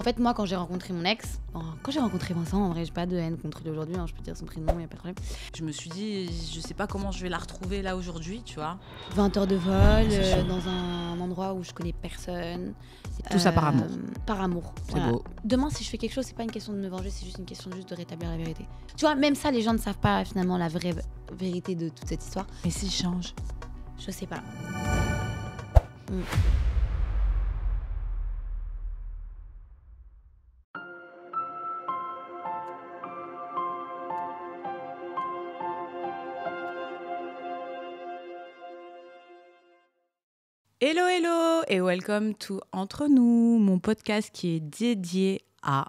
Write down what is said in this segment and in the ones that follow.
En fait, moi, quand j'ai rencontré mon ex, quand j'ai rencontré Vincent, en vrai, j'ai pas de haine contre lui aujourd'hui, hein, je peux dire son prénom, y a pas de problème. Je me suis dit, je sais pas comment je vais la retrouver là aujourd'hui, tu vois. 20 heures de vol, dans un endroit où je connais personne. Tout ça par amour. Par amour. C'est beau. Demain, si je fais quelque chose, c'est pas une question de me venger, c'est juste une question de rétablir la vérité. Tu vois, même ça, les gens ne savent pas finalement la vraie vérité de toute cette histoire. Mais s'il change. Je sais pas. Hello, hello et welcome to Entre nous, mon podcast qui est dédié à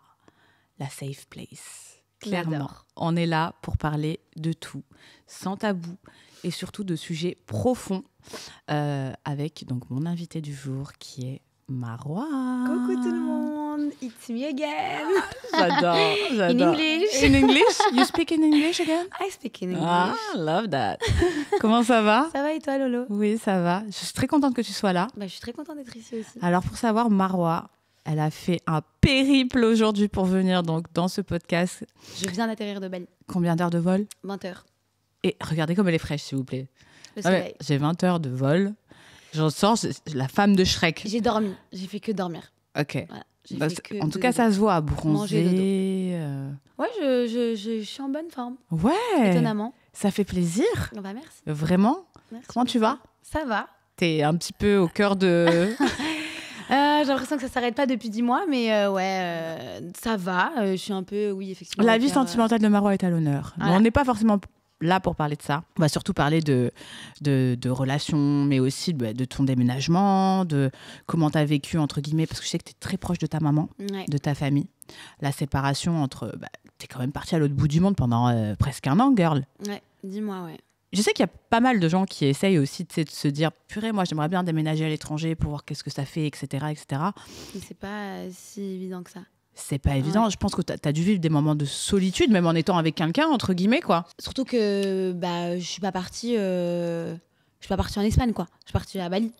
la safe place. Clairement, J'adore. on est là pour parler de tout, sans tabou et surtout de sujets profonds avec donc mon invité du jour qui est Marwa. Coucou tout le monde, it's me again. J'adore. In English. In English? You speak in English again? I speak in English. Ah, love that. Comment ça va? Ça va et toi, Lolo? Oui, ça va. Je suis très contente que tu sois là. Je suis très contente d'être ici aussi. Alors, pour savoir, Marwa, elle a fait un périple aujourd'hui pour venir donc, dans ce podcast. Je viens d'atterrir de Bali. Combien d'heures de vol? 20 heures. Et regardez comme elle est fraîche, s'il vous plaît. Le Ah ouais, soleil. j'ai 20 heures de vol. J'en sors, la femme de Shrek. J'ai dormi. J'ai fait que dormir. Ok. Voilà. J'ai Bah, fait que en tout dodo. cas, ça se voit, Manger, bronzé. Ouais, je suis en bonne forme. Ouais. Étonnamment. Ça fait plaisir. Merci. Vraiment. Merci. Comment tu vas? Ça va. T'es un petit peu au cœur de... J'ai l'impression que ça s'arrête pas depuis 10 mois, mais ça va. Je suis un peu, oui, effectivement. La au vie cœur, sentimentale de Marwa est à l'honneur. Voilà. Mais on n'est pas forcément là pour parler de ça. On va surtout parler de relations, mais aussi de ton déménagement, de comment tu as vécu, entre guillemets, parce que je sais que tu es très proche de ta maman, Ouais. de ta famille. La séparation entre... tu es quand même partie à l'autre bout du monde pendant presque un an, girl. Ouais, dis-moi, ouais. Je sais qu'il y a pas mal de gens qui essayent aussi de se dire « Purée, moi, j'aimerais bien déménager à l'étranger pour voir qu'est-ce que ça fait, etc. etc. » Mais c'est pas si évident que ça. C'est pas évident. Ouais. Je pense que tu as dû vivre des moments de solitude, même en étant avec quelqu'un, entre guillemets, quoi. Surtout que je suis pas partie. Je suis pas partie en Espagne, quoi. Je suis partie à Bali.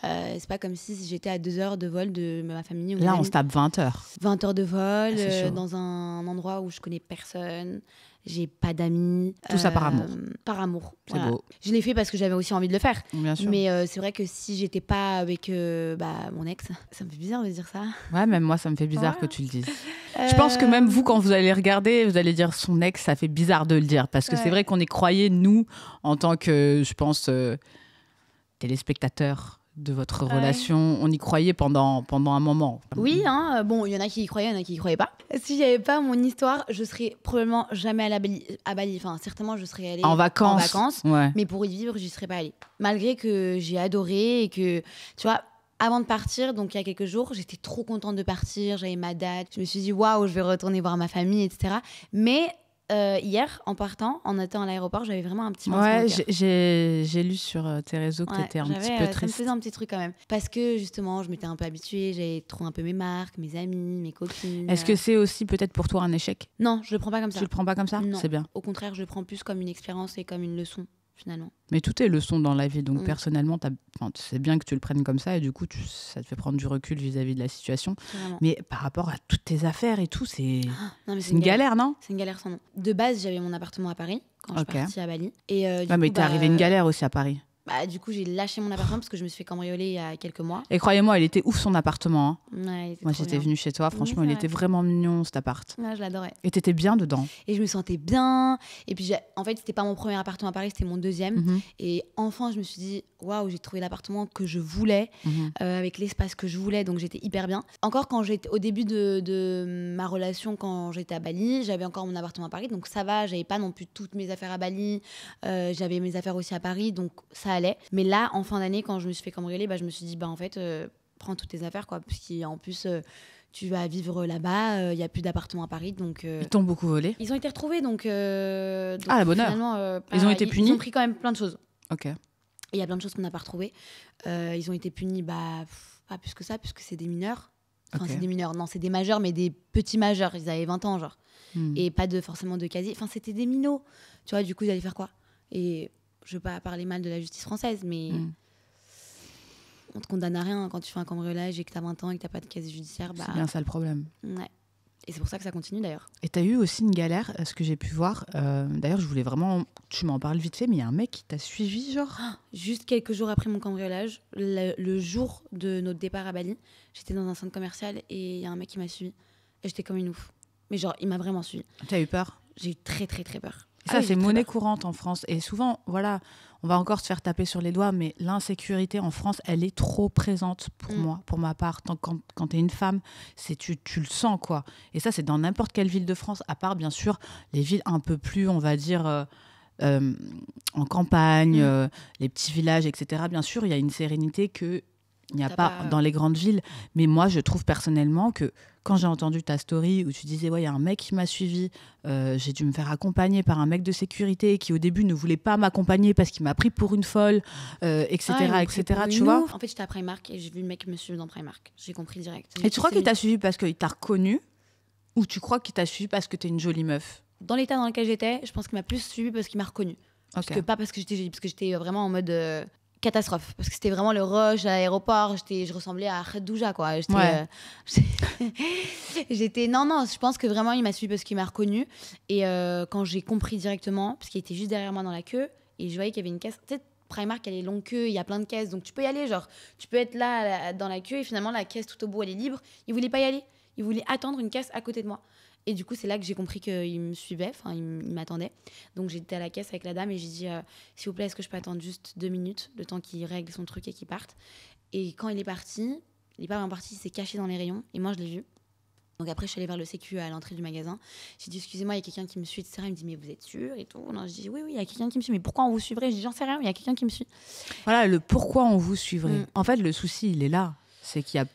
C'est pas comme si j'étais à 2 heures de vol de ma famille ou mes Là, on amis. se tape 20 heures. 20 heures de vol, c'est chaud. dans un endroit où je connais personne. J'ai pas d'amis. Tout ça par amour. Par amour. C'est beau. Je l'ai fait parce que j'avais aussi envie de le faire. Bien sûr. Mais c'est vrai que si j'étais pas avec mon ex, ça me fait bizarre de dire ça. Ouais, même moi, ça me fait bizarre Ouais. que tu le dises. Je pense que même vous, quand vous allez regarder, vous allez dire son ex, ça fait bizarre de le dire. Parce que Ouais. c'est vrai qu'on y croyait, nous, en tant que, je pense, téléspectateurs de votre relation. On y croyait pendant un moment. Oui, hein, bon, il y en a qui y croyaient, il y en a qui y croyaient pas. Si j'avais pas mon histoire, je serais probablement jamais allée à Bali. Enfin, certainement, je serais allée En vacances. Ouais. mais pour y vivre, j'y serais pas allée. Malgré que j'ai adoré et que, tu vois, avant de partir, donc il y a quelques jours, j'étais trop contente de partir, j'avais ma date. Je me suis dit, waouh, je vais retourner voir ma famille, etc. Mais hier, en partant, en étant à l'aéroport, j'avais vraiment un petit pincement Ouais, au cœur. j'ai lu sur tes réseaux que Ouais, t'étais un petit j'avais, peu ça me triste. faisait un petit truc quand même. Parce que justement, je m'étais un peu habituée, j'avais trouvé un peu mes marques, mes amis, mes copines. Est-ce que c'est aussi peut-être pour toi un échec? Non, je le prends pas comme ça. Tu le prends pas comme ça? Non. C'est bien. Au contraire, je le prends plus comme une expérience et comme une leçon, finalement. Mais tout est leçon dans la vie. Donc, Mm. personnellement, c'est bien que tu le prennes comme ça. Et du coup, ça te fait prendre du recul vis-à-vis de la situation. Vraiment. Mais par rapport à toutes tes affaires et tout, c'est Non, mais une galère, non? C'est une galère sans nom. De base, j'avais mon appartement à Paris quand je Ok. suis partie à Bali. Et Ouais, mais t'es arrivé une galère aussi à Paris. Du coup, j'ai lâché mon appartement parce que je me suis fait cambrioler il y a quelques mois. Et croyez-moi, il était ouf son appartement. Hein. Ouais, il était Moi, trop j'étais bien. venue chez toi. Franchement, c'est il vrai. était vraiment mignon cet appart. Ouais, je l'adorais. Et t'étais bien dedans. Et je me sentais bien. Et puis, en fait, c'était pas mon premier appartement à Paris, c'était mon deuxième. Mhm, Et enfin, je me suis dit, waouh, j'ai trouvé l'appartement que je voulais, mhm. avec l'espace que je voulais, donc j'étais hyper bien. Encore quand j'étais au début de ma relation, quand j'étais à Bali, j'avais encore mon appartement à Paris, donc ça va, j'avais pas non plus toutes mes affaires à Bali, j'avais mes affaires aussi à Paris, donc ça allait. Mais là, en fin d'année, quand je me suis fait cambrioler, je me suis dit, en fait, prends toutes tes affaires, quoi, parce qu'en plus, tu vas vivre là-bas, il y a plus d'appartement à Paris, donc... Ils t'ont beaucoup volé. Ils ont été retrouvés, donc Ah, la bonne heure. finalement, Ils ont été punis. Ils ont pris quand même plein de choses. Ok. Et il y a plein de choses qu'on n'a pas retrouvées. Ils ont été punis, pas plus que ça, puisque c'est des mineurs. Enfin, Ok. c'est des mineurs. Non, c'est des majeurs, mais des petits majeurs. Ils avaient 20 ans, genre. Hmm. Et pas forcément de casier. Enfin, c'était des minots. Tu vois, du coup, ils allaient faire quoi? Et je veux pas parler mal de la justice française, mais... Hmm. on te condamne à rien quand tu fais un cambriolage et que t'as 20 ans et que t'as pas de casier judiciaire. C'est bien ça le problème. Ouais. Et c'est pour ça que ça continue d'ailleurs. Et t'as eu aussi une galère, ce que j'ai pu voir. D'ailleurs, je voulais vraiment. Tu m'en parles vite fait, mais il y a un mec qui t'a suivi, genre. Juste quelques jours après mon cambriolage, le jour de notre départ à Bali, j'étais dans un centre commercial et il y a un mec qui m'a suivi. Et j'étais comme une ouf. Mais genre, il m'a vraiment suivi. T'as eu peur? J'ai eu très, très, très peur. Ça, c'est monnaie courante en France. Et souvent, voilà, on va encore se faire taper sur les doigts, mais l'insécurité en France, elle est trop présente pour moi, pour ma part. Quand tu es une femme, tu le sens, quoi. Et ça, c'est dans n'importe quelle ville de France, à part, bien sûr, les villes un peu plus, on va dire, en campagne, les petits villages, etc. Bien sûr, il y a une sérénité qu'il n'y a pas dans les grandes villes. Mais moi, je trouve personnellement que quand j'ai entendu ta story où tu disais, ouais, il y a un mec qui m'a suivi, j'ai dû me faire accompagner par un mec de sécurité qui, au début, ne voulait pas m'accompagner parce qu'il m'a pris pour une folle, etc., tu vois. En fait, j'étais à Primark et j'ai vu le mec me suivre dans Primark. J'ai compris direct. Et tu crois qu'il t'a suivi parce qu'il t'a reconnu ou tu crois qu'il t'a suivi parce que t'es une jolie meuf? Dans l'état dans lequel j'étais, je pense qu'il m'a plus suivi parce qu'il m'a reconnu. Pas parce que j'étais jolie, parce que j'étais vraiment en mode... catastrophe, parce que c'était vraiment le rush à l'aéroport, je ressemblais à Khadija, quoi. J'étais non, je pense que vraiment il m'a suivi parce qu'il m'a reconnu et quand j'ai compris directement, parce qu'il était juste derrière moi dans la queue et je voyais qu'il y avait une caisse, tu sais, Primark, il y a les longues queues, il y a plein de caisses, donc tu peux y aller, genre tu peux être là dans la queue et finalement la caisse tout au bout elle est libre. Il voulait pas y aller, il voulait attendre une caisse à côté de moi. Et du coup, c'est là que j'ai compris qu'il me suivait, enfin, il m'attendait. Donc, j'étais à la caisse avec la dame et j'ai dit s'il vous plaît, est-ce que je peux attendre juste 2 minutes, le temps qu'il règle son truc et qu'il parte. Et quand il est parti, il est pas vraiment parti, il s'est caché dans les rayons et moi, je l'ai vu. Donc, après, je suis allée vers le sécu à l'entrée du magasin. J'ai dit excusez-moi, il y a quelqu'un qui me suit, etc. Il me dit mais vous êtes sûr et tout. Non, je dis oui, il y a quelqu'un qui me suit. Mais pourquoi on vous suivrait? Je dis j'en sais rien, il y a quelqu'un qui me suit. Voilà, le pourquoi on vous suivrait. En fait, le souci, il est là. C'est qu'il y a.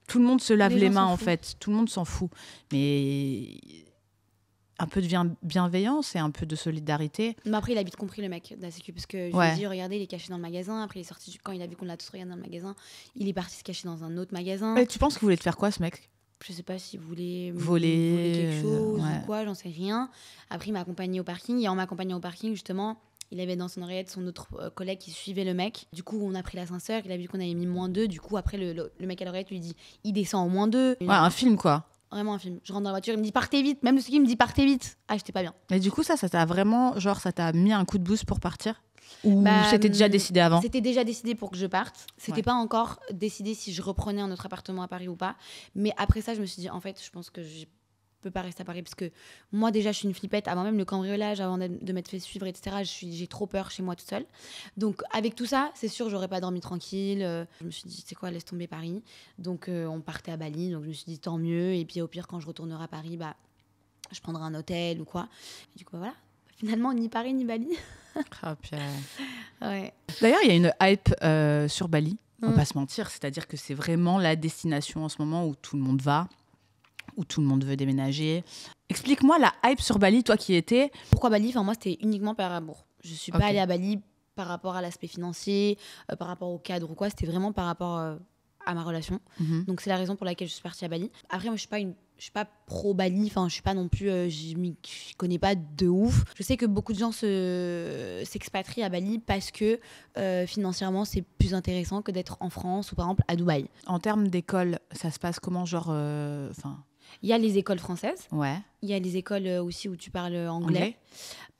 Tout le monde se lave les mains, en fait. Tout le monde s'en fout. Mais. Un peu de bienveillance et un peu de solidarité. Mais après, il a vite compris, le mec de la sécu, parce que je lui ai dit, regardez, il est caché dans le magasin. Après, il est sorti, quand il a vu qu'on l'a tous regardé dans le magasin, il est parti se cacher dans un autre magasin. Et tu penses qu'il voulait te faire quoi, ce mec? Je sais pas s'il voulait voler quelque chose ou quoi, j'en sais rien. Après, il m'a accompagné au parking, et en m'accompagnant au parking, justement, il avait dans son oreillette son autre collègue qui suivait le mec. Du coup, on a pris l'ascenseur, il a vu qu'on avait mis -2. Du coup, après, le mec à l'oreillette lui dit, il descend au -2. Ouais, un film, quoi. Vraiment un film. Je rentre dans la voiture, il me dit partez vite. Même le ski me dit partez vite. Ah, j'étais pas bien. Mais du coup, ça t'a vraiment, genre, ça t'a mis un coup de boost pour partir? Ou c'était déjà décidé avant? C'était déjà décidé pour que je parte. C'était pas encore décidé si je reprenais un autre appartement à Paris ou pas. Mais après ça, je me suis dit, en fait, je pense que je peux pas rester à Paris parce que moi, déjà, je suis une flippette. Avant même le cambriolage, avant de m'être fait suivre, etc., j'ai trop peur chez moi toute seule. Donc, avec tout ça, c'est sûr, j'aurais pas dormi tranquille. Je me suis dit, c'est quoi, laisse tomber Paris. Donc, on partait à Bali. Donc, je me suis dit, tant mieux. Et puis, au pire, quand je retournerai à Paris, je prendrai un hôtel ou quoi. Et du coup, voilà. Finalement, ni Paris, ni Bali. Ah, Pierre. Ouais. D'ailleurs, il y a une hype sur Bali. On va pas se mentir. C'est-à-dire que c'est vraiment la destination en ce moment où tout le monde va, où tout le monde veut déménager. Explique-moi la hype sur Bali, toi qui étais. Pourquoi Bali? Enfin, moi, c'était uniquement par amour. Je suis pas allée à Bali par rapport à l'aspect financier, par rapport au cadre ou quoi. C'était vraiment par rapport à ma relation. Donc, c'est la raison pour laquelle je suis partie à Bali. Après, moi, je suis pas pro Bali. Enfin, je suis pas non plus... je connais pas de ouf. Je sais que beaucoup de gens s'expatrient à Bali parce que financièrement, c'est plus intéressant que d'être en France ou par exemple à Dubaï. En termes d'école, ça se passe comment, genre... Il y a les écoles françaises. Ouais. Il y a les écoles aussi où tu parles anglais.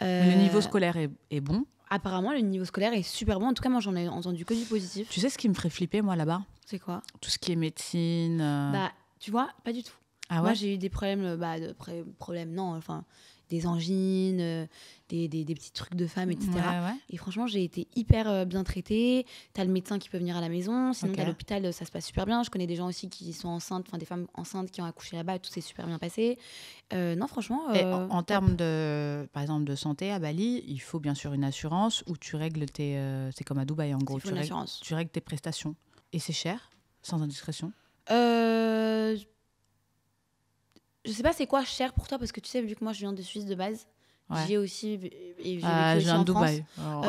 Le niveau scolaire est bon. Apparemment, le niveau scolaire est super bon. En tout cas, moi, j'en ai entendu que du positif. Tu sais ce qui me ferait flipper, moi, là-bas? C'est quoi? Tout ce qui est médecine. Tu vois, pas du tout. Ah ouais? Moi, j'ai eu des problèmes, des angines, des petits trucs de femmes, etc. Ouais. Et franchement, j'ai été hyper bien traitée. T'as le médecin qui peut venir à la maison. Sinon, à l'hôpital, ça se passe super bien. Je connais des gens aussi qui sont enceintes, enfin des femmes enceintes qui ont accouché là-bas. Tout s'est super bien passé. Non, franchement... Et en termes par exemple, de santé à Bali, il faut bien sûr une assurance où tu règles c'est comme à Dubaï, en gros. Tu règles tes prestations. Et c'est cher, sans indiscrétion? Je sais pas c'est quoi cher pour toi, parce que tu sais, vu que moi je viens de Suisse de base, j'ai aussi vécu aussi en Dubaï. France.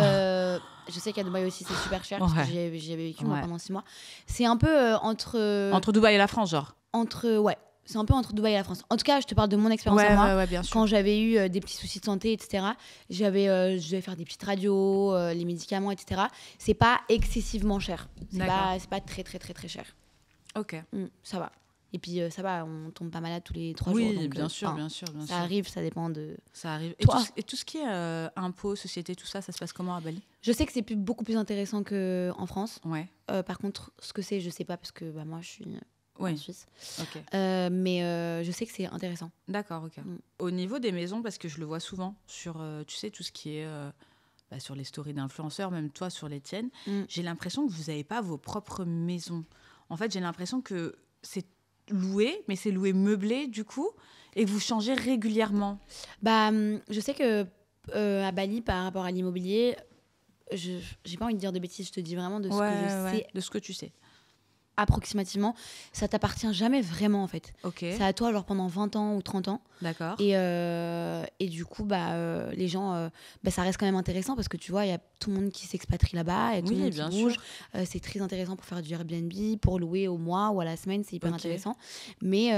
Je sais qu'à Dubaï aussi c'est super cher, parce que j'y avais vécu moi pendant 6 mois. C'est un peu entre Dubaï et la France, genre? Ouais. C'est un peu entre Dubaï et la France. En tout cas, je te parle de mon expérience à moi. Ouais, bien sûr. Quand j'avais eu des petits soucis de santé, etc., je devais faire des petites radios, les médicaments, etc. C'est pas excessivement cher. C'est pas très, très, très, très cher. Ok. Ça va. Et puis, ça va, on tombe pas malade tous les 3 jours. Oui, donc, bien sûr. Ça arrive, ça dépend de... Ça arrive. Toi. Et tout ce qui est impôts, société, tout ça, ça se passe comment à Bali? Je sais que c'est beaucoup plus intéressant qu'en France. Ouais. Par contre, ce que c'est, je sais pas parce que moi, je suis en Suisse. Ok. Mais je sais que c'est intéressant. D'accord, ok. Au niveau des maisons, parce que je le vois souvent sur, tu sais, tout ce qui est sur les stories d'influenceurs, même toi sur les tiennes, j'ai l'impression que vous n'avez pas vos propres maisons. En fait, j'ai l'impression que c'est loué, mais c'est loué meublé du coup, et que vous changez régulièrement. Je sais que à Bali, par rapport à l'immobilier, j'ai pas envie de dire de bêtises, je te dis vraiment de ce que je sais. De ce que tu sais. Approximativement, ça t'appartient jamais vraiment en fait. Ok. C'est à toi genre pendant 20 ans ou 30 ans. D'accord. Et du coup, les gens, ça reste quand même intéressant parce que tu vois, il y a tout le monde qui s'expatrie là-bas, il y a tout le monde qui bouge. C'est très intéressant pour faire du Airbnb, pour louer au mois ou à la semaine, c'est hyper intéressant. Mais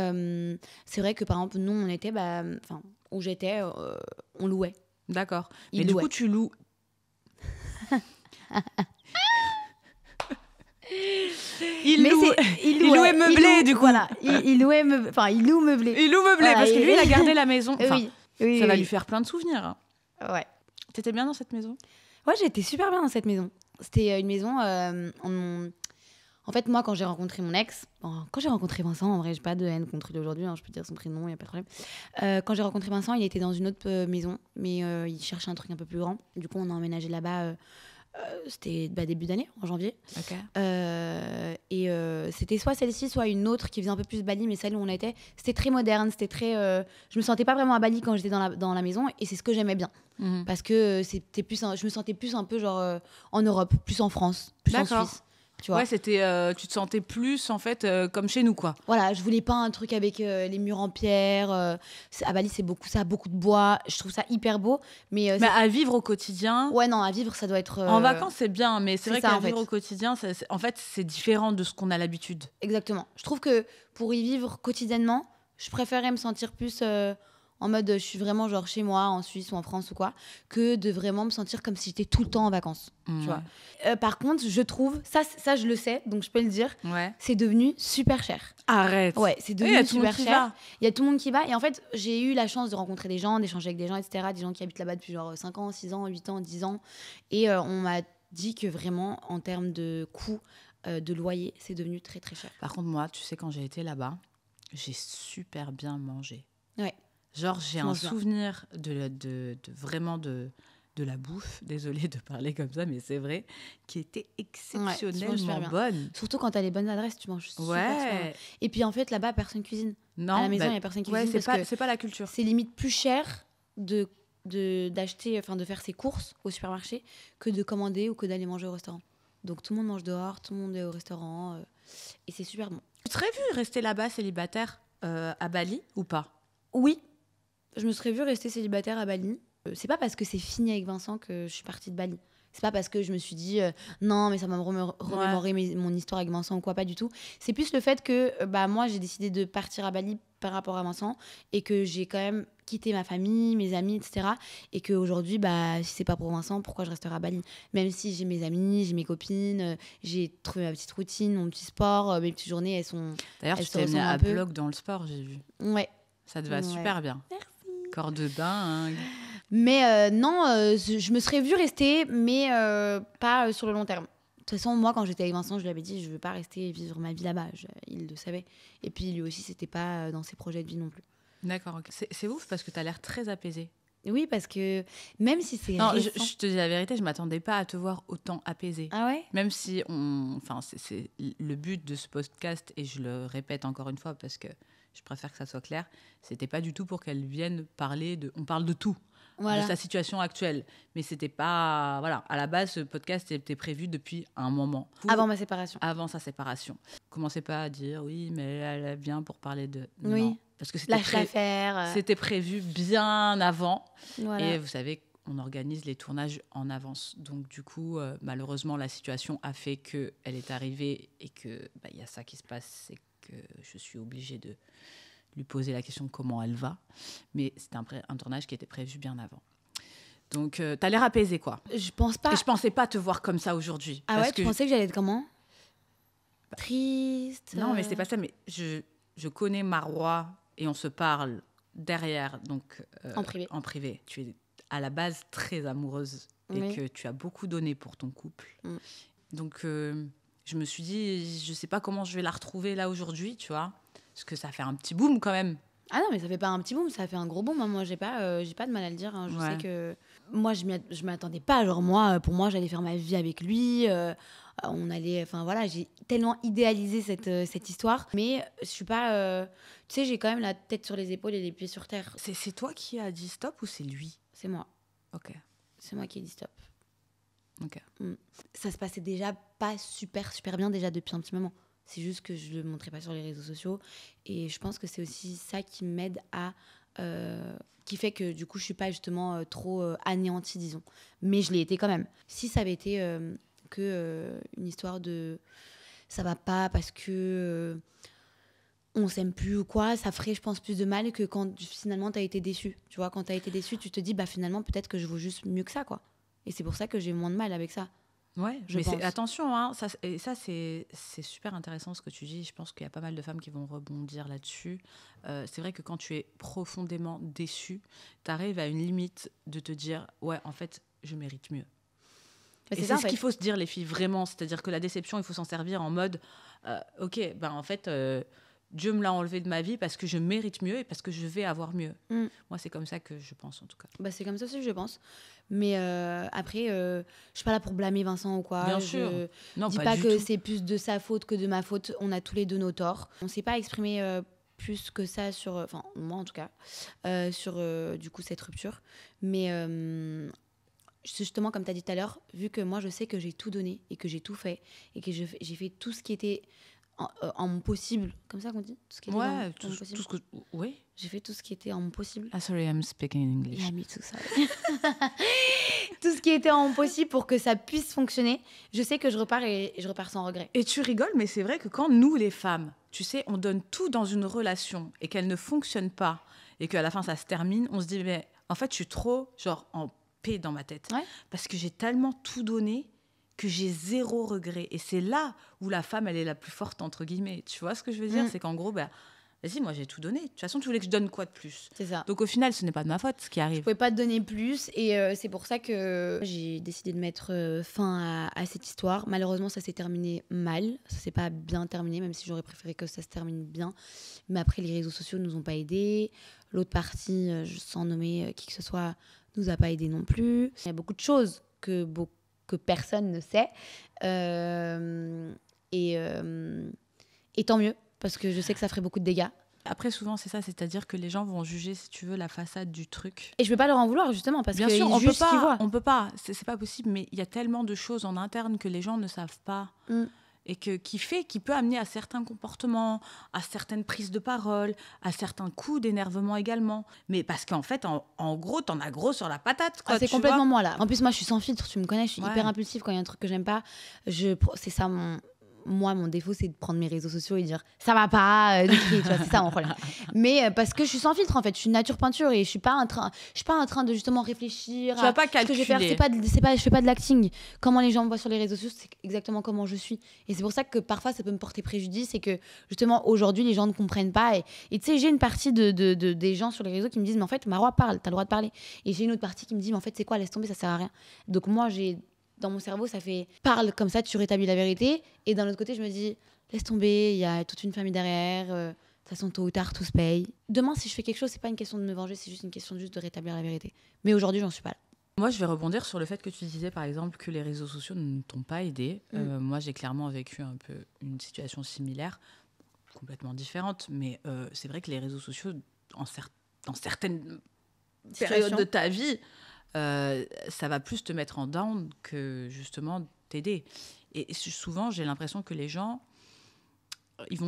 c'est vrai que par exemple, nous, on était, où j'étais, on louait. D'accord. Mais du coup, tu loues... Il louait meublé, du coup. Voilà, il loue meublé. Il loue meublé, parce que lui, il a gardé la maison. Enfin, oui, ça va lui faire plein de souvenirs. Ouais. T'étais bien dans cette maison? Ouais, j'étais super bien dans cette maison. C'était une maison... En fait, moi, quand j'ai rencontré mon ex... quand j'ai rencontré Vincent, en vrai, j'ai pas de haine contre lui aujourd'hui, je peux dire son prénom, il n'y a pas de problème. Quand j'ai rencontré Vincent, il était dans une autre maison, mais il cherchait un truc un peu plus grand. Du coup, on a emménagé là-bas... c'était début d'année, en janvier. Okay. C'était soit celle-ci, soit une autre qui faisait un peu plus Bali, mais celle où on était, c'était très moderne, c'était très... je me sentais pas vraiment à Bali quand j'étais dans la maison, et c'est ce que j'aimais bien. Parce que c'était plus, je me sentais plus un peu genre en Europe, plus en France, plus en Suisse. Tu vois. Ouais, c'était, tu te sentais plus en fait comme chez nous, quoi. Voilà, je voulais pas un truc avec les murs en pierre. À Bali, ça a beaucoup de bois. Je trouve ça hyper beau. Mais à vivre au quotidien. Ouais, non, à vivre, ça doit être. En vacances, c'est bien, mais c'est vrai qu'à vivre au quotidien, en fait, c'est différent de ce qu'on a l'habitude. Exactement. Je trouve que pour y vivre quotidiennement, je préférais me sentir plus en mode je suis vraiment genre chez moi, en Suisse ou en France ou quoi, que de vraiment me sentir comme si j'étais tout le temps en vacances. Tu vois. Par contre, je trouve, ça je le sais, donc je peux le dire, c'est devenu super cher. Arrête. Ouais, c'est devenu super cher. Il y a tout le monde qui va. Et en fait, j'ai eu la chance de rencontrer des gens, d'échanger avec des gens, etc. Des gens qui habitent là-bas depuis genre 5 ans, 6 ans, 8 ans, 10 ans. Et on m'a dit que vraiment, en termes de coût de loyer, c'est devenu très très cher. Par contre, moi, tu sais, quand j'ai été là-bas, j'ai super bien mangé. Ouais. Genre, j'ai un souvenir de vraiment de la bouffe, désolée de parler comme ça, mais c'est vrai, qui était exceptionnellement bonne. Surtout quand t'as les bonnes adresses, tu manges super bien. Et puis en fait, là-bas, personne cuisine. Non, à la maison, il n'y a personne qui cuisine. C'est pas la culture. C'est limite plus cher d'acheter, enfin de faire ses courses au supermarché que de commander ou que d'aller manger au restaurant. Donc tout le monde mange dehors, tout le monde est au restaurant, et c'est super bon. Tu serais vu rester là-bas célibataire à Bali ou pas? Oui. Je me serais vue rester célibataire à Bali. C'est pas parce que c'est fini avec Vincent que je suis partie de Bali. C'est pas parce que je me suis dit non, mais ça m'a remémoré mon histoire avec Vincent ou quoi, pas du tout. C'est plus le fait que moi, j'ai décidé de partir à Bali par rapport à Vincent et que j'ai quand même quitté ma famille, mes amis, etc. Et qu'aujourd'hui, si c'est pas pour Vincent, pourquoi je resterai à Bali? Même si j'ai mes amis, j'ai mes copines, j'ai trouvé ma petite routine, mon petit sport, mes petites journées, elles sont. D'ailleurs, tu t'es mis à bloc dans le sport, j'ai vu. Ouais. Ça te va super bien. Merci. Corps de bain. Mais non, je me serais vue rester, mais pas sur le long terme. De toute façon, moi, quand j'étais avec Vincent, je lui avais dit, je veux pas rester vivre ma vie là-bas. Il le savait. Et puis, lui aussi, c'était pas dans ses projets de vie non plus. D'accord. Okay. C'est ouf parce que tu as l'air très apaisée. Oui, parce que même si c'est non, récent... je te dis la vérité, je m'attendais pas à te voir autant apaisée. Ah ouais? Même si c'est le but de ce podcast, et je le répète encore une fois parce que je préfère que ça soit clair, c'était pas du tout pour qu'elle vienne parler de... On parle de tout, de sa situation actuelle. Mais c'était pas... Voilà, à la base, ce podcast était prévu depuis un moment. Avant ma séparation. Avant sa séparation. Commencez pas à dire, oui, mais elle vient pour parler de... Oui. Non, parce que c'était prévu bien avant. Voilà. Et vous savez, on organise les tournages en avance. Donc, du coup, malheureusement, la situation a fait qu'elle est arrivée et qu'il y a ça qui se passe, c'est que je suis obligée de lui poser la question de comment elle va. Mais c'était un tournage qui était prévu bien avant. Donc, t'as l'air apaisée, quoi. Je pense pas. Et je pensais pas te voir comme ça aujourd'hui. Ah ouais, tu pensais que j'allais être comment? Triste. Non, mais c'est pas ça. Mais je connais Marois et on se parle derrière, donc en privé. Tu es à la base très amoureuse et que tu as beaucoup donné pour ton couple. Donc, je me suis dit, je sais pas comment je vais la retrouver là aujourd'hui, tu vois, parce que ça fait un petit boom quand même. Ah non, mais ça fait pas un petit boom, ça fait un gros boom. Moi, j'ai pas de mal à le dire. Je sais que moi, je m'attendais pas. Genre moi, pour moi, j'allais faire ma vie avec lui. On allait, enfin voilà, j'ai tellement idéalisé cette histoire. Mais je suis pas, tu sais, j'ai quand même la tête sur les épaules et les pieds sur terre. C'est toi qui as dit stop ou c'est lui? C'est moi. Ok. C'est moi qui ai dit stop. Ok. Ça se passait déjà pas super bien déjà depuis un petit moment. C'est juste que je le montrais pas sur les réseaux sociaux. Et je pense que c'est aussi ça qui m'aide à... qui fait que du coup, je suis pas justement trop anéantie, disons. Mais je l'ai été quand même. Si ça avait été une histoire de... Ça va pas parce que... on s'aime plus ou quoi, ça ferait, je pense, plus de mal que quand finalement t'as été déçu. Tu vois, quand t'as été déçu, tu te dis, bah finalement, peut-être que je vaux juste mieux que ça, quoi. Et c'est pour ça que j'ai moins de mal avec ça. Ouais, attention, hein, c'est super intéressant ce que tu dis. Je pense qu'il y a pas mal de femmes qui vont rebondir là-dessus. C'est vrai que quand tu es profondément déçue, tu arrives à une limite de te dire, ouais, en fait, je mérite mieux. Et c'est ce qu'il faut se dire, les filles, vraiment. C'est-à-dire que la déception, il faut s'en servir en mode, ok, ben en fait... Dieu me l'a enlevé de ma vie parce que je mérite mieux et parce que je vais avoir mieux. Moi, c'est comme ça que je pense, en tout cas. Bah, c'est comme ça aussi que je pense. Mais après, je suis pas là pour blâmer Vincent ou quoi. Bien sûr. Non, dis pas que c'est plus de sa faute que de ma faute. On a tous les deux nos torts. On s'est pas exprimé plus que ça sur... Enfin, moi, en tout cas. Sur, du coup, cette rupture. Mais... justement, comme tu as dit tout à l'heure, vu que moi, je sais que j'ai tout donné et que j'ai tout fait et que j'ai fait tout ce qui était... en mon possible, comme ça qu'on dit, tout ce qui était tout ce que oui, j'ai fait tout ce qui était en mon possible. Ah sorry, I'm speaking in English. Yeah, me too, sorry. Tout ce qui était en mon possible pour que ça puisse fonctionner. Je sais que je repars et je repars sans regret. Et tu rigoles, mais c'est vrai que quand nous les femmes, tu sais, on donne tout dans une relation et qu'elle ne fonctionne pas et qu'à la fin ça se termine, on se dit mais en fait je suis trop genre en paix dans ma tête parce que j'ai tellement tout donné que j'ai zéro regret. Et c'est là où la femme, elle est la plus forte, entre guillemets. Tu vois ce que je veux dire? C'est qu'en gros, vas-y, moi, j'ai tout donné. De toute façon, tu voulais que je donne quoi de plus? C'est ça. Donc, au final, ce n'est pas de ma faute, ce qui arrive. Je ne pouvais pas te donner plus. Et c'est pour ça que j'ai décidé de mettre fin à cette histoire. Malheureusement, ça s'est terminé mal. Ça ne s'est pas bien terminé, même si j'aurais préféré que ça se termine bien. Mais après, les réseaux sociaux ne nous ont pas aidés. L'autre partie, sans nommer qui que ce soit, ne nous a pas aidés non plus. Il y a beaucoup de choses que personne ne sait. Et tant mieux, parce que je sais que ça ferait beaucoup de dégâts. Après, souvent, c'est ça, c'est-à-dire que les gens vont juger, si tu veux, la façade du truc. Et je ne peux pas leur en vouloir, justement, parce bien sûr, on peut pas, c'est pas possible, mais il y a tellement de choses en interne que les gens ne savent pas. Et qui peut amener à certains comportements, à certaines prises de parole, à certains coups d'énervement également. Mais parce qu'en fait, en gros, t'en as gros sur la patate. Quoi, c'est complètement moi, là. En plus, moi, je suis sans filtre, tu me connais, je suis hyper impulsive. Quand il y a un truc que j'aime pas, c'est ça mon défaut, c'est de prendre mes réseaux sociaux et dire ça va pas, tu vois, c'est ça mon problème. Mais parce que je suis sans filtre en fait, je suis nature peinture et je suis pas en train de justement réfléchir. Tu vas pas calculer. Ce que je vais faire, je fais pas de l'acting. Comment les gens me voient sur les réseaux sociaux, c'est exactement comment je suis. Et c'est pour ça que parfois ça peut me porter préjudice et que justement aujourd'hui les gens ne comprennent pas. Et tu sais, j'ai une partie des gens sur les réseaux qui me disent mais en fait Marois parle, t'as le droit de parler. Et j'ai une autre partie qui me dit mais en fait c'est quoi, laisse tomber, ça sert à rien. Donc moi dans mon cerveau, ça fait parle comme ça, tu rétablis la vérité. Et d'un autre côté, je me dis laisse tomber, il y a toute une famille derrière. De toute façon, tôt ou tard, tout se paye. Demain, si je fais quelque chose, c'est pas une question de me venger, c'est juste une question de rétablir la vérité. Mais aujourd'hui, j'en suis pas là. Moi, je vais rebondir sur le fait que tu disais, par exemple, que les réseaux sociaux ne t'ont pas aidé. Moi, j'ai clairement vécu un peu une situation similaire, complètement différente. Mais c'est vrai que les réseaux sociaux, dans certaines périodes de ta vie, ça va plus te mettre en down que justement t'aider. Et souvent, j'ai l'impression que les gens, ils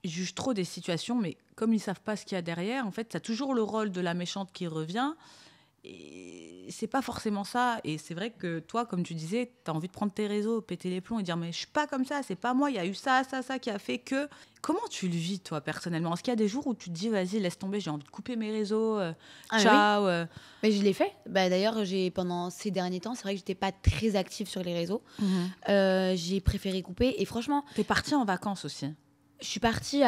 jugent trop des situations, mais comme ils savent pas ce qu'il y a derrière, en fait, t'as toujours le rôle de la méchante qui revient. Et c'est pas forcément ça. Et c'est vrai que toi, comme tu disais, tu as envie de prendre tes réseaux, péter les plombs et dire mais je suis pas comme ça, c'est pas moi, il y a eu ça qui a fait que. Comment tu le vis, toi, personnellement? Est-ce qu'il y a des jours où tu te dis vas-y, laisse tomber, j'ai envie de couper mes réseaux, ciao Oui. Mais je l'ai fait. D'ailleurs, pendant ces derniers temps, c'est vrai que j'étais pas très active sur les réseaux. J'ai préféré couper. Et franchement, T'es partie en vacances aussi. je suis partie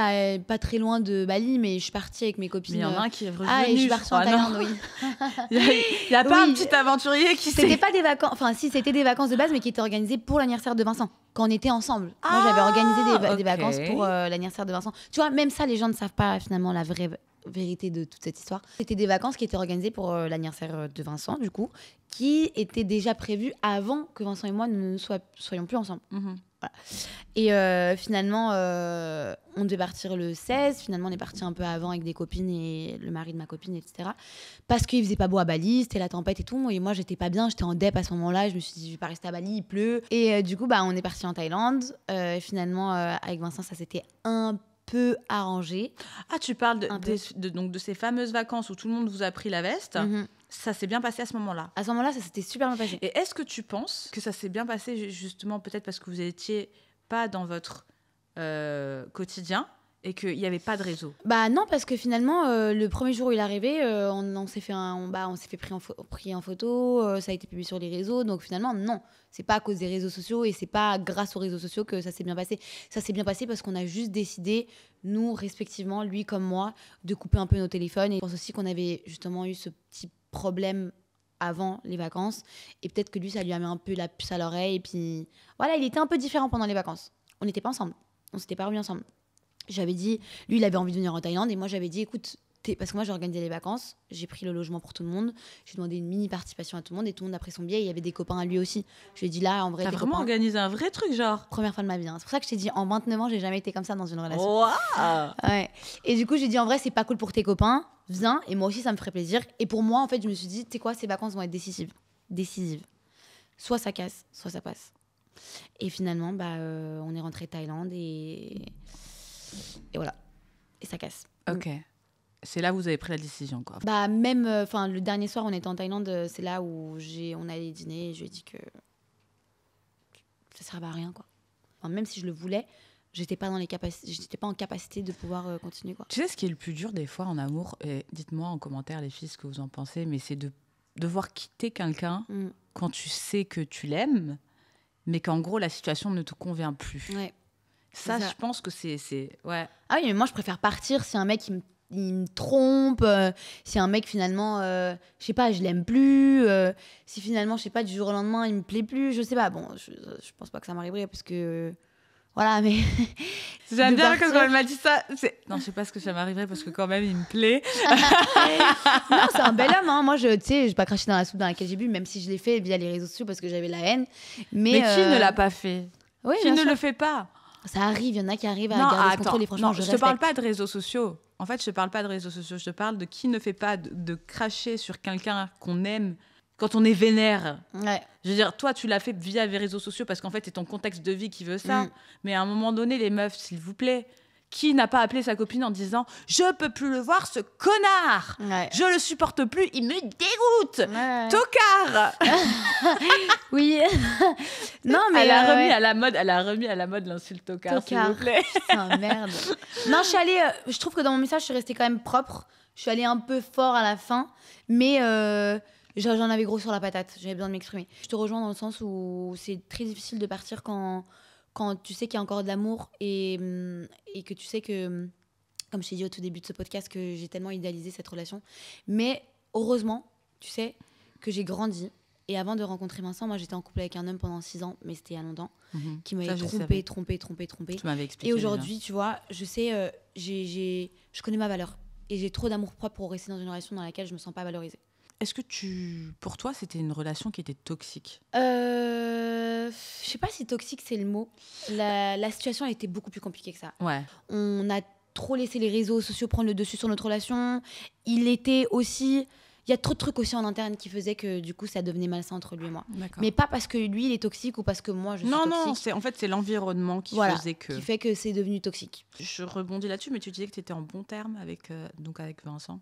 pas très loin de Bali, mais je suis partie avec mes copines. Mais il y en a un qui est revenu. Ah, et je suis partie en Thaïlande, oui. Il y a pas un petit aventurier qui C'était pas des vacances, enfin si, c'était des vacances de base, mais qui étaient organisées pour l'anniversaire de Vincent, quand on était ensemble. Moi, j'avais organisé des vacances pour l'anniversaire de Vincent. Tu vois, même ça, les gens ne savent pas finalement la vraie vérité de toute cette histoire. C'était des vacances qui étaient organisées pour l'anniversaire de Vincent, du coup, qui étaient déjà prévues avant que Vincent et moi ne soyons plus ensemble. Voilà. Et finalement, on devait partir le 16. Finalement, on est parti un peu avant avec des copines et le mari de ma copine, etc. Parce qu'il faisait pas beau à Bali, c'était la tempête et tout. Et moi, j'étais pas bien, j'étais en dep à ce moment-là. Je me suis dit, je vais pas rester à Bali, il pleut. Et du coup, on est parti en Thaïlande. Finalement, avec Vincent, ça s'était un peu arrangé. Ah, tu parles donc de ces fameuses vacances où tout le monde vous a pris la veste. Ça s'est bien passé à ce moment-là. À ce moment-là, ça s'était super bien passé. Et est-ce que tu penses que ça s'est bien passé justement peut-être parce que vous n'étiez pas dans votre quotidien et qu'il n'y avait pas de réseau? Non, parce que finalement, le premier jour où il est arrivé, on s'est fait pris en photo, ça a été publié sur les réseaux. Donc finalement, non, c'est pas à cause des réseaux sociaux et c'est pas grâce aux réseaux sociaux que ça s'est bien passé. Ça s'est bien passé parce qu'on a juste décidé, nous respectivement, lui comme moi, de couper un peu nos téléphones. Et je pense aussi qu'on avait justement eu ce petit problème avant les vacances et peut-être que lui, ça lui a mis un peu la puce à l'oreille. Et puis voilà, il était un peu différent pendant les vacances. On n'était pas ensemble, on s'était pas remis ensemble. J'avais dit, lui, il avait envie de venir en Thaïlande et moi, j'avais dit, écoute, parce que moi, j'ai organisé les vacances, j'ai pris le logement pour tout le monde, j'ai demandé une mini participation à tout le monde et tout le monde a pris son billet. Il y avait des copains à lui aussi. Je lui ai dit, là, en vrai, t'as tes vraiment copains, organisé un vrai truc, genre? première fois de ma vie. Hein. C'est pour ça que je t'ai dit, en 29 ans, j'ai jamais été comme ça dans une relation. Wow. Ouais. Et du coup, j'ai dit, en vrai, c'est pas cool pour tes copains, viens. Et moi aussi, ça me ferait plaisir. Et pour moi, en fait, je me suis dit, tu sais quoi, ces vacances vont être décisives. Soit ça casse, soit ça passe. Et finalement, on est rentré Thaïlande et voilà. Et ça casse. Ok. C'est là où vous avez pris la décision, quoi. Même, le dernier soir, on était en Thaïlande, c'est là où on allait dîner et je lui ai dit que ça servait à rien, quoi. Enfin, même si je le voulais, j'étais pas en capacité de pouvoir continuer, quoi. Tu sais ce qui est le plus dur des fois en amour, et dites-moi en commentaire les filles ce que vous en pensez, mais c'est de devoir quitter quelqu'un quand tu sais que tu l'aimes, mais qu'en gros la situation ne te convient plus. Ouais. Ça, je pense que c'est ouais. Ah oui, mais moi je préfère partir si un mec il me trompe, si un mec finalement, je sais pas, je l'aime plus, si finalement, je sais pas, du jour au lendemain il me plaît plus, je sais pas. Bon, je pense pas que ça m'arriverait parce que voilà, mais j'aime bien quand elle m'a dit ça. Non, je sais pas ce que ça m'arriverait parce que quand même il me plaît. Non, c'est un bel homme, hein. Moi, tu sais, j'ai pas craché dans la soupe dans laquelle j'ai bu, même si je l'ai fait via les réseaux sociaux parce que j'avais la haine. Mais qui ne l'a pas fait? Oui, qui ne le fait pas? Ça arrive, il y en a qui arrivent à garder le contrôle et franchement, je te parle pas de réseaux sociaux. En fait, je te parle pas de réseaux sociaux. Je te parle de qui ne fait pas de cracher sur quelqu'un qu'on aime quand on est vénère. Ouais. Je veux dire, toi, tu l'as fait via les réseaux sociaux parce qu'en fait, c'est ton contexte de vie qui veut ça. Mais à un moment donné, les meufs, s'il vous plaît, qui n'a pas appelé sa copine en disant « Je peux plus le voir, ce connard ouais. Je le supporte plus, il me dégoûte ouais. Tocard !» Oui. Non, mais elle a remis à la mode l'insulte tocard, s'il vous plaît. Putain, merde. Non, je trouve que dans mon message, je suis restée quand même propre. Je suis allée un peu fort à la fin, mais j'en avais gros sur la patate. J'avais besoin de m'exprimer. Je te rejoins dans le sens où c'est très difficile de partir quand tu sais qu'il y a encore de l'amour et que tu sais que, comme je t'ai dit au tout début de ce podcast, que j'ai tellement idéalisé cette relation. Mais heureusement, tu sais, que j'ai grandi. Et avant de rencontrer Vincent, moi, j'étais en couple avec un homme pendant 6 ans, mais c'était il y a longtemps, qui m'avait trompé. Tu m'avais expliqué. Et aujourd'hui, tu vois, je sais, je connais ma valeur. Et j'ai trop d'amour propre pour rester dans une relation dans laquelle je me sens pas valorisée. Est-ce que pour toi, c'était une relation qui était toxique? Je sais pas si toxique, c'est le mot. La situation a été beaucoup plus compliquée que ça. Ouais. On a trop laissé les réseaux sociaux prendre le dessus sur notre relation. Il y a trop de trucs aussi en interne qui faisaient que du coup ça devenait malsain entre lui et moi. D'accord. Mais pas parce que lui il est toxique ou parce que moi je suis toxique. Non, c'est l'environnement qui faisait que... qui fait que c'est devenu toxique. Je rebondis là-dessus, mais tu disais que tu étais en bon terme avec Vincent.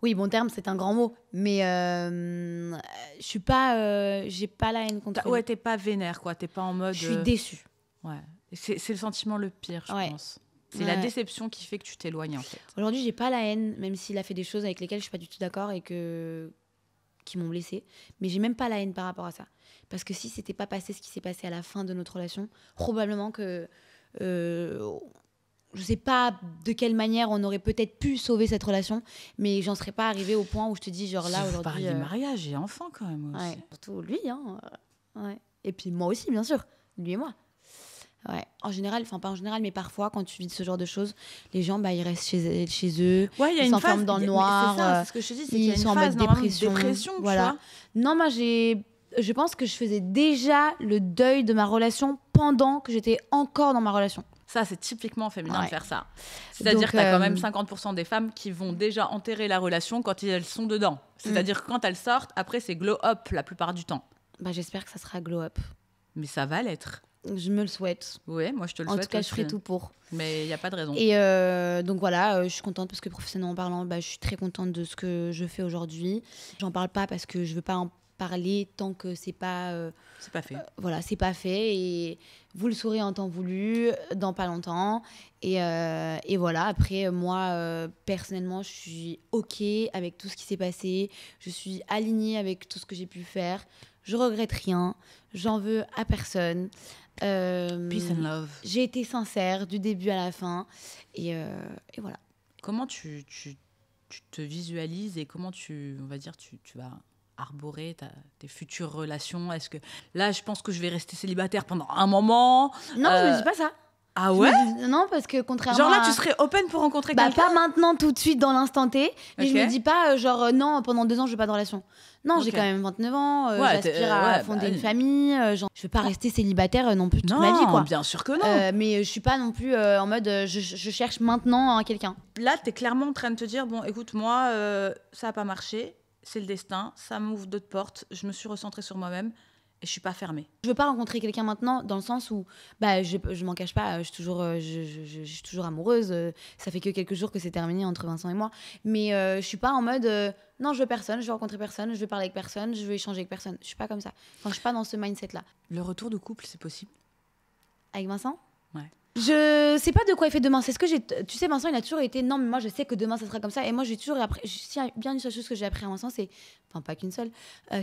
Oui, bon terme, c'est un grand mot, mais je suis pas, j'ai pas la haine contre lui. Ouais, t'es pas vénère, quoi. T'es pas en mode... Je suis déçue. Ouais. Et c'est le sentiment le pire, je pense. C'est la déception qui fait que tu t'éloignes, en fait. Aujourd'hui, j'ai pas la haine, même s'il a fait des choses avec lesquelles je suis pas du tout d'accord et qui m'ont blessée. Mais j'ai même pas la haine par rapport à ça. Parce que si c'était pas passé ce qui s'est passé à la fin de notre relation, probablement que... je sais pas de quelle manière on aurait peut-être pu sauver cette relation, mais j'en serais pas arrivée au point où je te dis, genre là, aujourd'hui... Pareil, mariage et enfant, quand même, aussi. Ouais, surtout lui, hein. Ouais. Et puis moi aussi, bien sûr. Lui et moi. Ouais. En général, enfin pas en général, mais parfois, quand tu vis ce genre de choses, les gens, bah, ils restent chez eux, ouais, ils s'enferment dans le noir. C'est ce que je te dis, c'est qu'il y a une sont en phase mode dépression, voilà. Non, moi, je pense que je faisais déjà le deuil de ma relation pendant que j'étais encore dans ma relation. Ça, c'est typiquement féminin de faire ça. C'est-à-dire que tu as quand même 50% des femmes qui vont déjà enterrer la relation quand elles sont dedans. C'est-à-dire que quand elles sortent, après, c'est glow up la plupart du temps. Bah, j'espère que ça sera glow up. Mais ça va l'être. Je me le souhaite. Oui, moi, je te le souhaite. En tout cas, aussi. je ferai tout pour. Mais il n'y a pas de raison. Et donc voilà, je suis contente parce que professionnellement parlant, bah, je suis très contente de ce que je fais aujourd'hui. J'en parle pas parce que je veux pas en parler tant que c'est pas fait. Voilà, c'est pas fait et vous le saurez en temps voulu, dans pas longtemps. Et voilà, après, moi, personnellement, je suis OK avec tout ce qui s'est passé. Je suis alignée avec tout ce que j'ai pu faire. Je regrette rien. J'en veux à personne. Peace and love. J'ai été sincère du début à la fin. Et voilà. Comment tu te visualises et comment on va dire, tu vas arborer tes futures relations? Est-ce que là, je pense que je vais rester célibataire pendant un moment? Non, je me dis pas ça. Ah ouais? Non, parce que contrairement genre là, tu serais open pour rencontrer quelqu'un? Pas maintenant, tout de suite, dans l'instant T. Mais je me dis pas, non, pendant 2 ans, je veux pas de relation. Non, j'ai quand même 29 ans, j'aspire à fonder une famille. Je veux pas rester célibataire non plus toute ma vie, quoi. Bien sûr que non. Mais je suis pas non plus en mode, je cherche maintenant quelqu'un. Là, t'es clairement en train de te dire, bon, écoute, moi, ça a pas marché, c'est le destin, ça m'ouvre d'autres portes, je me suis recentrée sur moi-même. Et je suis pas fermée. Je veux pas rencontrer quelqu'un maintenant dans le sens où je m'en cache pas, je suis toujours amoureuse. Ça fait que quelques jours que c'est terminé entre Vincent et moi. Mais je suis pas en mode non, je veux personne, je veux rencontrer personne, je veux parler avec personne, je veux échanger avec personne. Je suis pas comme ça. Enfin, je suis pas dans ce mindset-là. Le retour de couple, c'est possible? Avec Vincent? Ouais. Je sais pas de quoi il fait demain. C'est ce que j'ai. Tu sais, Vincent, il a toujours été. Non, mais moi, je sais que demain, ça sera comme ça. Et moi, j'ai toujours appris. S'il y a bien une seule chose que j'ai appris à Vincent, c'est. Enfin, pas qu'une seule.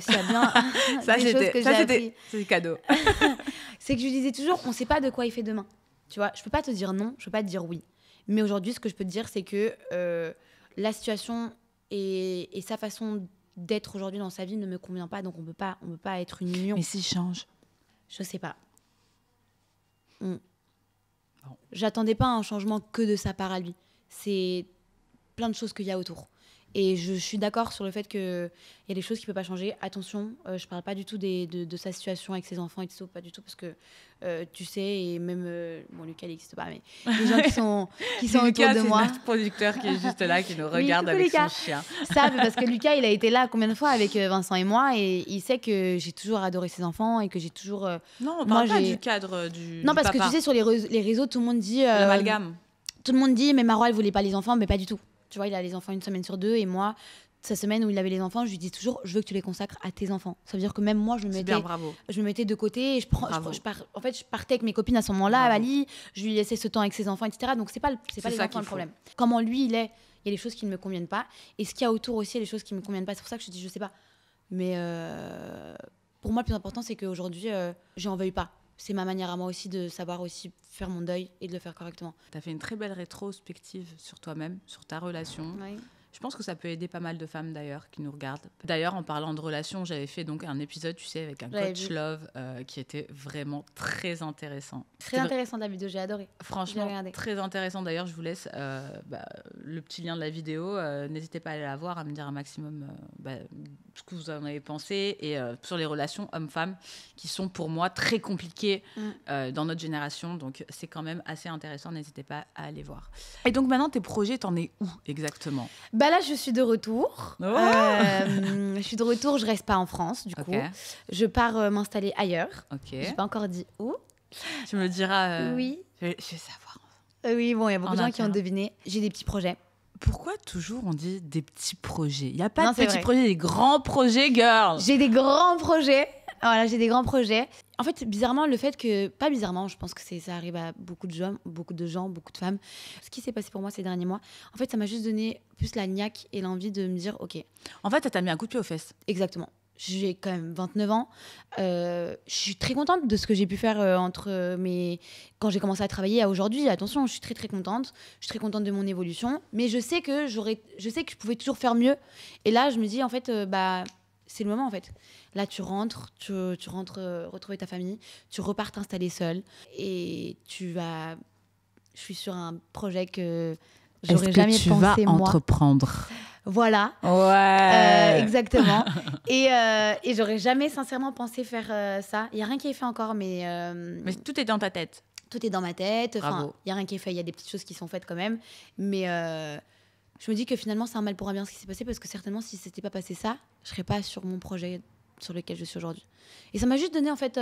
S'il y a bien. ça, c'était. C'est cadeau. c'est que je lui disais toujours, on sait pas de quoi il fait demain. Tu vois, je peux pas te dire non, je peux pas te dire oui. Mais aujourd'hui, ce que je peux te dire, c'est que la situation et sa façon d'être aujourd'hui dans sa vie ne me convient pas. Donc, on peut pas être une union. Mais s'il change? Je sais pas. Bon. J'attendais pas un changement que de sa part à lui. C'est plein de choses qu'il y a autour. Et je suis d'accord sur le fait qu'il y a des choses qu'il ne peut pas changer. Attention, je ne parle pas du tout de sa situation avec ses enfants et tout ça, pas du tout, parce que tu sais, et même... bon, Lucas, il n'existe pas, mais les gens qui sont autour de moi... Lucas, c'est notre producteur qui est juste là, qui nous regarde avec Lucas. son chien. Ça, parce que Lucas, il a été là combien de fois avec Vincent et moi, et il sait que j'ai toujours adoré ses enfants et que j'ai toujours... non, on parle pas du cadre du Non, parce papa. que tu sais, sur les réseaux, tout le monde dit... l'amalgame. Tout le monde dit, mais Marois, elle voulait pas les enfants, mais pas du tout. Tu vois, il a les enfants 1 semaine sur 2, et moi, sa semaine où il avait les enfants, je lui dis toujours, je veux que tu les consacres à tes enfants. Ça veut dire que même moi, je me mettais de côté, et je partais avec mes copines à ce moment-là, à Bali, je lui laissais ce temps avec ses enfants, etc. Donc c'est pas les enfants le problème. Comment lui, il y a des choses qui ne me conviennent pas, et ce qu'il y a autour aussi, il y a des choses qui ne me conviennent pas. C'est pour ça que je te dis, je sais pas. Mais pour moi, le plus important, c'est qu'aujourd'hui, j'en veuille pas. C'est ma manière à moi aussi de savoir aussi faire mon deuil et de le faire correctement. Tu as fait une très belle rétrospective sur toi-même, sur ta relation. Oui. Je pense que ça peut aider pas mal de femmes d'ailleurs qui nous regardent. D'ailleurs, en parlant de relations, j'avais fait donc un épisode, tu sais, avec un coach love qui était vraiment très intéressant. Très intéressant la vidéo, j'ai adoré. Franchement, très intéressant. D'ailleurs, je vous laisse le petit lien de la vidéo. N'hésitez pas à aller la voir, à me dire un maximum ce que vous en avez pensé et sur les relations hommes-femmes qui sont pour moi très compliquées dans notre génération. Donc, c'est quand même assez intéressant. N'hésitez pas à aller voir. Et donc, maintenant, tes projets, t'en es où exactement ? Là, je suis de retour. Oh je suis de retour, je reste pas en France, du coup. Je pars m'installer ailleurs. J'ai pas encore dit où. Tu me le diras. Oui. Je vais savoir. Oui, bon, il y a beaucoup de gens qui ont deviné. J'ai des petits projets. pourquoi toujours on dit des petits projets? Il n'y a pas Non, de c'est petits vrai. projets, des grands projets, girl. J'ai des grands projets. Voilà, j'ai des grands projets. En fait, bizarrement, le fait que... Pas bizarrement, je pense que ça arrive à beaucoup de gens, beaucoup de femmes. Ce qui s'est passé pour moi ces derniers mois, en fait, ça m'a juste donné plus la niaque et l'envie de me dire, OK, En fait, ça t'a mis un coup de pied aux fesses. exactement. J'ai quand même 29 ans. Je suis très contente de ce que j'ai pu faire quand j'ai commencé à travailler à aujourd'hui. Attention, je suis très, très contente. Je suis très contente de mon évolution. Mais je sais que je pouvais toujours faire mieux. Et là, je me dis, en fait, c'est le moment, en fait. Là, tu rentres retrouver ta famille. Tu repars t'installer seule. Et je suis sur un projet que j'aurais jamais tu pensé, vas moi. entreprendre? Voilà. Ouais. Exactement. Et j'aurais jamais sincèrement pensé faire ça. Il n'y a rien qui est fait encore, mais tout est dans ta tête. tout est dans ma tête. Enfin, Bravo. il n'y a rien qui est fait. Il y a des petites choses qui sont faites quand même. Mais je me dis que finalement, c'est un mal pour un bien ce qui s'est passé, parce que certainement, si ce n'était pas passé ça, je ne serais pas sur mon projet sur lequel je suis aujourd'hui. Et ça m'a juste donné en fait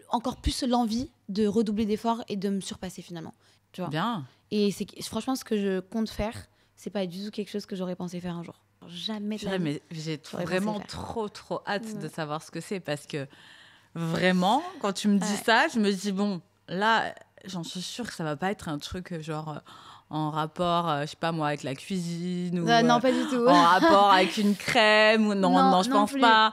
encore plus l'envie de redoubler d'efforts et de me surpasser finalement. Tu vois. Bien. Et franchement, ce que je compte faire, c'est pas du tout quelque chose que j'aurais pensé faire un jour. Jamais de la vie. Mais j'ai J'aurais vraiment pensé faire. trop hâte de savoir ce que c'est, parce que vraiment, quand tu me dis ça, je me dis bon, là, j'en suis sûre que ça va pas être un truc genre en rapport, je sais pas moi, avec la cuisine ou Non, pas du tout. en rapport avec une crème ou non, je non pense plus. pas.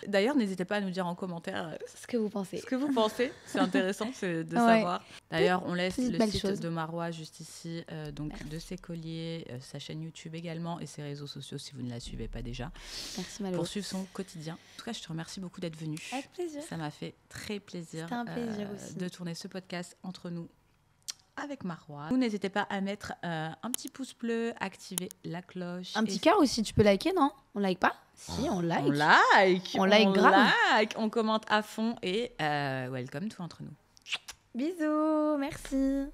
D'ailleurs, n'hésitez pas à nous dire en commentaire Ce que vous pensez. ce que vous pensez. C'est intéressant de Ouais. savoir. D'ailleurs, on laisse Petite le belle site chose. de Marois juste ici, donc de ses colliers, sa chaîne YouTube également, et ses réseaux sociaux si vous ne la suivez pas déjà, Merci Malo. pour suivre son quotidien. En tout cas, je te remercie beaucoup d'être venue. Avec plaisir. Ça m'a fait très plaisir, C'était un plaisir aussi. de tourner ce podcast entre nous avec Marois. Vous n'hésitez pas à mettre un petit pouce bleu, activer la cloche. Un petit cœur aussi, tu peux liker, non? On like pas? Si, on like. On like grave. on commente à fond et welcome tout entre nous. Bisous, merci.